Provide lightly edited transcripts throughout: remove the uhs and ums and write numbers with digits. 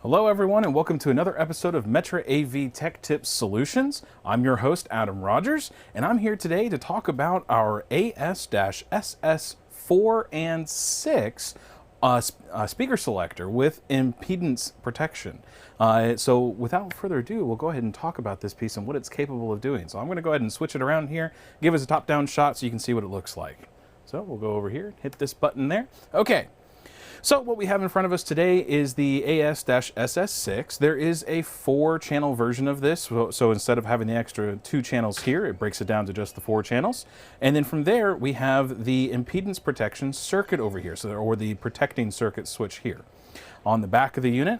Hello everyone and welcome to another episode of Metra AV Tech Tips Solutions. I'm your host Adam Rogers and I'm here today to talk about our AS-SS4 and 6 speaker selector with impedance protection. So without further ado, we'll go ahead and talk about this piece and what it's capable of doing. So I'm going to go ahead and switch it around here, give us a top-down shot so you can see what it looks like. So we'll go over here, hit this button there. Okay. So what we have in front of us today is the AS-SS6. There is a 4-channel version of this. So instead of having the extra 2 channels here, it breaks it down to just the 4 channels. And then from there, we have the impedance protection circuit over here, or the protecting circuit switch here. On the back of the unit,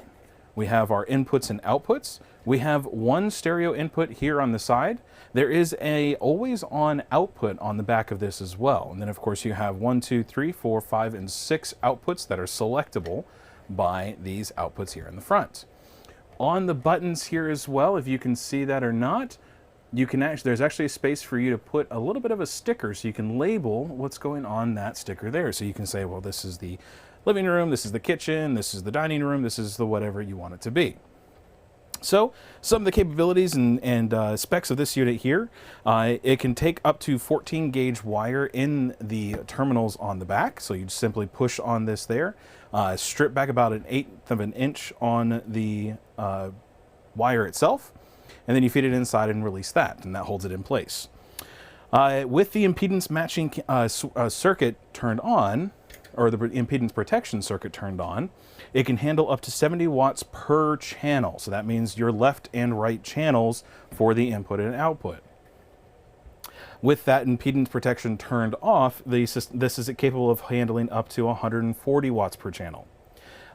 we have our inputs and outputs. We have one stereo input here on the side. There is a always on output on the back of this as well. And then of course you have 1, 2, 3, 4, 5, and 6 outputs that are selectable by these outputs here in the front. On the buttons here as well, if you can see that or not, you can there's actually a space for you to put a little bit of a sticker so you can label what's going on that sticker there. So you can say, well, this is the living room, this is the kitchen, this is the dining room, this is the whatever you want it to be. So some of the capabilities and specs of this unit here, it can take up to 14 gauge wire in the terminals on the back. So you simply push on this there, strip back about 1/8 of an inch on the wire itself, and then you feed it inside and release that, and that holds it in place. With the impedance matching circuit turned on, or the impedance protection circuit turned on, it can handle up to 70 watts per channel. So that means your left and right channels for the input and output. With that impedance protection turned off, this is capable of handling up to 140 watts per channel.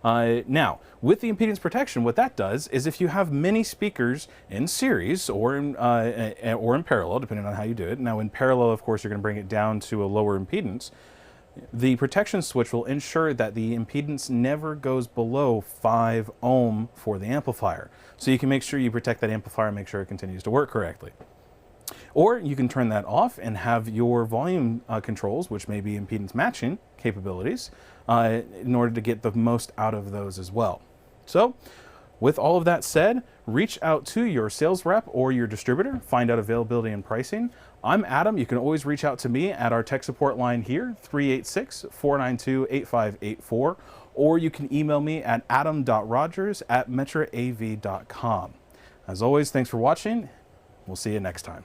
Now, with the impedance protection, what that does is if you have many speakers in series or in parallel, depending on how you do it. Now, in parallel, of course, you're going to bring it down to a lower impedance. The protection switch will ensure that the impedance never goes below 5 ohm for the amplifier. So you can make sure you protect that amplifier and make sure it continues to work correctly. Or you can turn that off and have your volume controls, which may be impedance matching capabilities, in order to get the most out of those as well. So with all of that said, reach out to your sales rep or your distributor, find out availability and pricing. I'm Adam. You can always reach out to me at our tech support line here, 386-492-8584, or you can email me at adam.rogers@metraav.com. As always, thanks for watching. We'll see you next time.